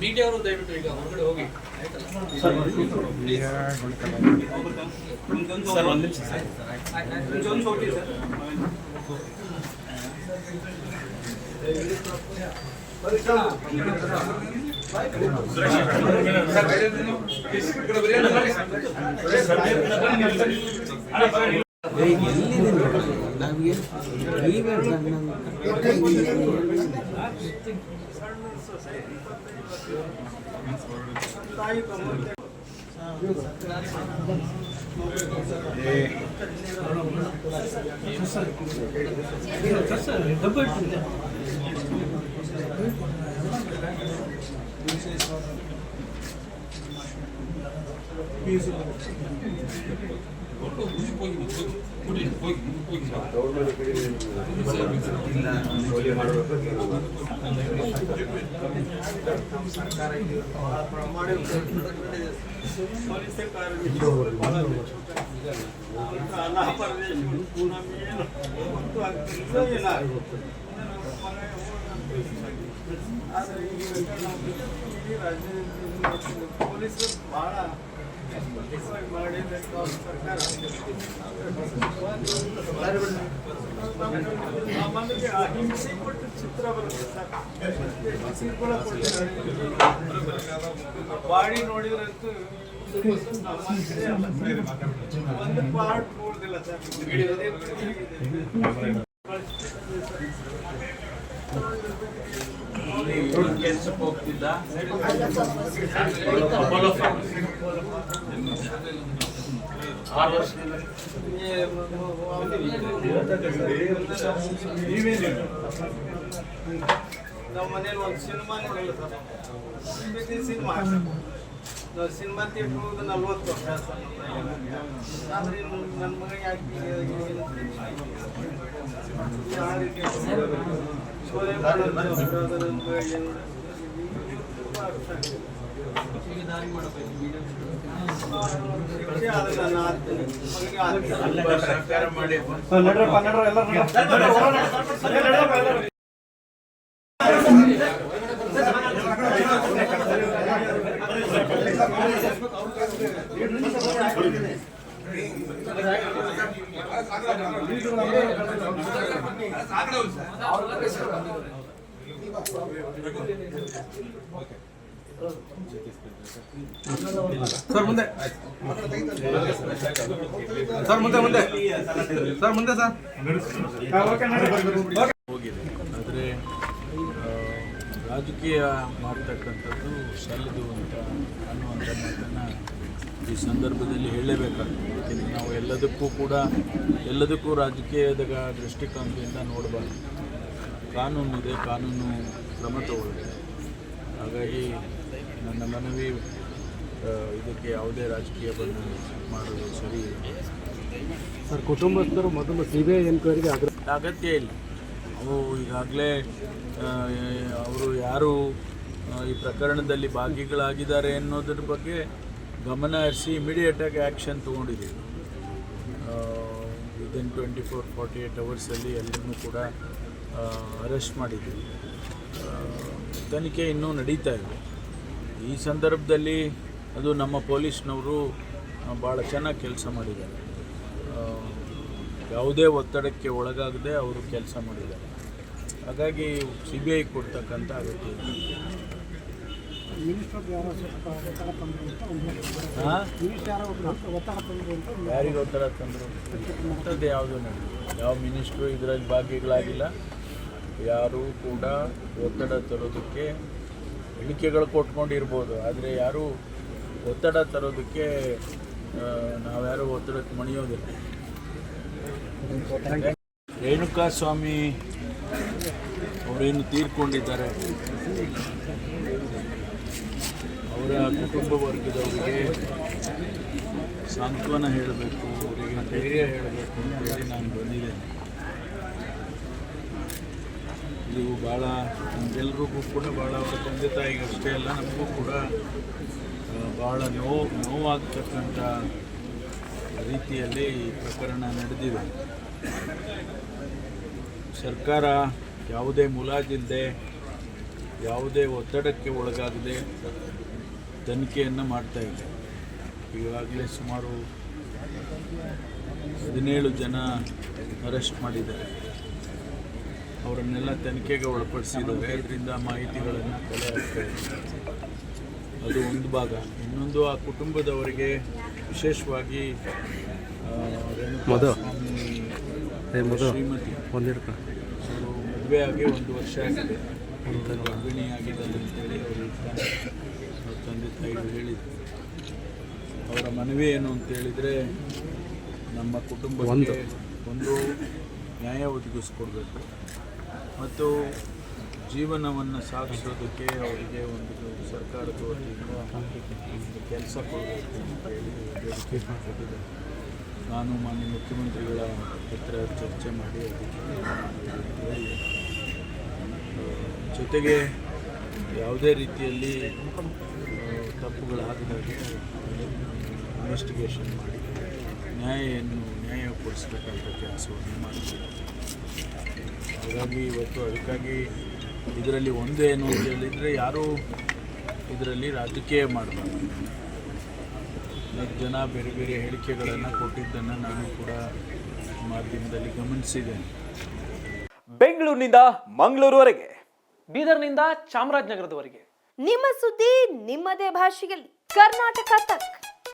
Media ಅವರು ದಯವಿಟ್ಟು ಈಗ ಹೊರಗಡೆ ಹೋಗಿ ಪೊಲೀಸರು ಬಹಳ ನಮಗೆ ಅಹಿಂಸೆ ಕೊಟ್ಟು ಚಿತ್ರ ಬರುತ್ತೆ ಸರ್. ಬಾಡಿ ನೋಡಿದ್ರಂತೂ ಒಂದು ಪಾರ್ಟ್ ನೋಡುದಿಲ್ಲ ಸರ್. ಕೆಲ್ಸಕ್ಕೆ ಹೋಗ್ತಿದ್ದ 6 ವರ್ಷದಿಂದ ನಮ್ಮ ಮನೇಲಿ ಒಂದು ಸಿನಿಮಾನೇ ಇಲ್ಲ ಸರ್. ಸಿನಿಮಾ ಥಿಯೇಟ್ರ್ ಹೋಗೋದು 40 ವರ್ಷ ಆದರೆ ನನ್ನ ಮಗ ಯಾಕೆ ಶೋಲೆ ಸರ್ ಮುಂದೆ ಸರ್ ಮುಂದೆ ಮುಂದೆ ಸರ್ ಮುಂದೆ ಸರ್ ಹೋಗಿದೆ. ಆದರೆ ರಾಜಕೀಯ ಮಾಡ್ತಕ್ಕಂಥದ್ದು ಸಲ್ಲದು ಅಂತ ಅನ್ನುವಂಥ ಮಾತನ್ನು ಈ ಸಂದರ್ಭದಲ್ಲಿ ಹೇಳಲೇಬೇಕಾಗ್ತದೆ. ಯಾಕೆಂದರೆ ನಾವು ಎಲ್ಲದಕ್ಕೂ ರಾಜಕೀಯದ ದೃಷ್ಟಿಕೋನದಿಂದ ನೋಡಬಾರ್ದು. ಕಾನೂನಿದೆ, ಕಾನೂನು ಕ್ರಮ ತಗೊಳ್ಳುತ್ತೆ. ಹಾಗಾಗಿ ನನ್ನ ಮನವಿ, ಇದಕ್ಕೆ ಯಾವುದೇ ರಾಜಕೀಯ ಬಂದು ಮಾಡೋದು ಸರಿ ಸರ್. ಕುಟುಂಬಸ್ಥರು ಮೊದಲು CBI ಎನ್ಕ್ವೈರಿಗೆ ಅಗತ್ಯ ಇಲ್ಲ. ಅವು ಈಗಾಗಲೇ ಅವರು ಯಾರು ಈ ಪ್ರಕರಣದಲ್ಲಿ ಭಾಗಿಗಳಾಗಿದ್ದಾರೆ ಅನ್ನೋದ್ರ ಬಗ್ಗೆ ಗಮನ ಹರಿಸಿ ಇಮಿಡಿಯೇಟಾಗಿ ಆ್ಯಕ್ಷನ್ ತೊಗೊಂಡಿದ್ದೀವಿ. ವಿದಿನ್ 24-48 ಅವರ್ಸಲ್ಲಿ ಎಲ್ಲರನ್ನೂ ಕೂಡ ಅರೆಸ್ಟ್ ಮಾಡಿದ್ದೀವಿ. ತನಿಖೆ ಇನ್ನೂ ನಡೀತಾ ಇದೆ. ಈ ಸಂದರ್ಭದಲ್ಲಿ ಅದು ನಮ್ಮ ಪೊಲೀಸ್ನವರು ಭಾಳ ಚೆನ್ನಾಗಿ ಕೆಲಸ ಮಾಡಿದ್ದಾರೆ. ಯಾವುದೇ ಒತ್ತಡಕ್ಕೆ ಒಳಗಾಗದೆ ಅವರು ಕೆಲಸ ಮಾಡಿದ್ದಾರೆ. ಹಾಗಾಗಿ CBI ಕೊಡ್ತಕ್ಕಂಥ ಅಗತ್ಯ ಇದೆ. ಯಾರಿಗೆ ಒತ್ತಡ ತಂದರು ಅಂಥದ್ದು ಯಾವುದೂ ನಡೆಯಿಲ್ಲ. ಯಾವ ಮಿನಿಸ್ಟ್ರು ಇದರಲ್ಲಿ ಭಾಗಿಗಳಾಗಿಲ್ಲ. ಯಾರೂ ಕೂಡ ಒತ್ತಡ ತರೋದಕ್ಕೆ ಹೇಳಿಕೆಗಳು ಕೊಟ್ಕೊಂಡಿರ್ಬೋದು, ಆದರೆ ಯಾರೂ ಒತ್ತಡ ತರೋದಕ್ಕೆ ನಾವ್ಯಾರೂ ಒತ್ತಡಕ್ಕೆ ಮಣಿಯೋದಿಲ್ಲ. ರೇಣುಕಾ ಸ್ವಾಮಿ ಅವರೇನು ತೀರ್ಕೊಂಡಿದ್ದಾರೆ, ಅವರ ಕುಟುಂಬ ವರ್ಗದವರಿಗೆ ಸಾಂತ್ವನ ಹೇಳಬೇಕು, ಅವರಿಗೆ ಧೈರ್ಯ ಹೇಳಬೇಕು ಅಂತೇಳಿ ನಾನು ಬಂದಿದ್ದೇನೆ. ಇದು ಭಾಳ ನಮಗೆಲ್ರಿಗೂ ಕೂಡ ಭಾಳ ಅವರ ತಂದೆ ತಾಯಿಗೆ ಅಷ್ಟೇ ಅಲ್ಲ, ನಮಗೂ ಕೂಡ ಭಾಳ ನೋವಾಗ್ತಕ್ಕಂಥ ರೀತಿಯಲ್ಲಿ ಈ ಪ್ರಕರಣ ನಡೆದಿದೆ. ಸರ್ಕಾರ ಯಾವುದೇ ಮುಲಾಜಿಲ್ಲದೆ, ಯಾವುದೇ ಒತ್ತಡಕ್ಕೆ ಒಳಗಾಗದೆ ತನಿಖೆಯನ್ನು ಮಾಡ್ತಾ ಇದೆ. ಈಗಾಗಲೇ ಸುಮಾರು 17 ಜನ ಅರೆಸ್ಟ್ ಮಾಡಿದ್ದಾರೆ. ಅವರನ್ನೆಲ್ಲ ತನಿಖೆಗೆ ಒಳಪಡಿಸಿದ್ದಾರೆ. ಅದರಿಂದ ಮಾಹಿತಿಗಳನ್ನು ಕಲೆ ಹಾಕ್ತಾ ಇದ್ದಾರೆ. ಅದು ಒಂದು ಭಾಗ. ಇನ್ನೊಂದು, ಆ ಕುಟುಂಬದವರಿಗೆ ವಿಶೇಷವಾಗಿ ಶ್ರೀಮತಿ ಅವರು ಮದುವೆ ಆಗಿ 1 ವರ್ಷ ಆಗಿದೆ, ಗರ್ಭಿಣಿ ಆಗಿದ್ದಾರೆ ಅಂತೇಳಿ ಅವರು ಅವ್ರ ತಂದೆ ತಾಯಿಗಳು ಹೇಳಿದರು. ಅವರ ಮನವಿ ಏನು ಅಂತೇಳಿದರೆ, ನಮ್ಮ ಕುಟುಂಬಕ್ಕೆ ಒಂದು ನ್ಯಾಯ ಒದಗಿಸ್ಕೊಡ್ಬೇಕು ಮತ್ತು ಜೀವನವನ್ನು ಸಾಗಿಸೋದಕ್ಕೆ ಅವರಿಗೆ ಒಂದು ಸರ್ಕಾರದ ವತಿಯಿಂದ ಒಂದು ಕೆಲಸ ಕೊಡಬೇಕು ಅಂತೇಳಿ ಬೇಡಿಕೆ ಕೊಟ್ಟಿದೆ. ನಾನು ಮಾನ್ಯ ಮುಖ್ಯಮಂತ್ರಿಗಳ ಹತ್ರ ಚರ್ಚೆ ಮಾಡಿ ಅದಕ್ಕೆ ಜೊತೆಗೆ ಯಾವುದೇ ರೀತಿಯಲ್ಲಿ ತಪ್ಪುಗಳಾಗದಾಗೆ ಇನ್ವೆಸ್ಟಿಗೇಷನ್ ಮಾಡಿ ನ್ಯಾಯ ಕೊಡಿಸ್ಬೇಕಂತ ಕೆಲಸವನ್ನು ಮಾಡ್ತೀವಿ. ಹಾಗಾಗಿ ಇವತ್ತು ಅದಕ್ಕಾಗಿ ಇದರಲ್ಲಿ ಒಂದು ಏನು ಅಂತ ಹೇಳಿದರೆ, ಯಾರೂ ಇದರಲ್ಲಿ ರಾಜಕೀಯ ಮಾಡಬಾರ್ದು. ಜನ ಬೇರೆ ಬೇರೆ ಹೇಳಿಕೆಗಳನ್ನು ಕೊಟ್ಟಿದ್ದನ್ನು ನಾನು ಕೂಡ ಮಾಧ್ಯಮದಲ್ಲಿ ಗಮನಿಸಿದ್ದೇನೆ. ಬೆಂಗಳೂರಿನಿಂದ ಮಂಗಳೂರುವರೆಗೆ, ಬೀದರ್ನಿಂದ ಚಾಮರಾಜನಗರದವರೆಗೆ ನಿಮ್ಮ ಸುದ್ದಿ ನಿಮ್ಮದೇ ಭಾಷೆಯಲ್ಲಿ ಕರ್ನಾಟಕ ತಕ್.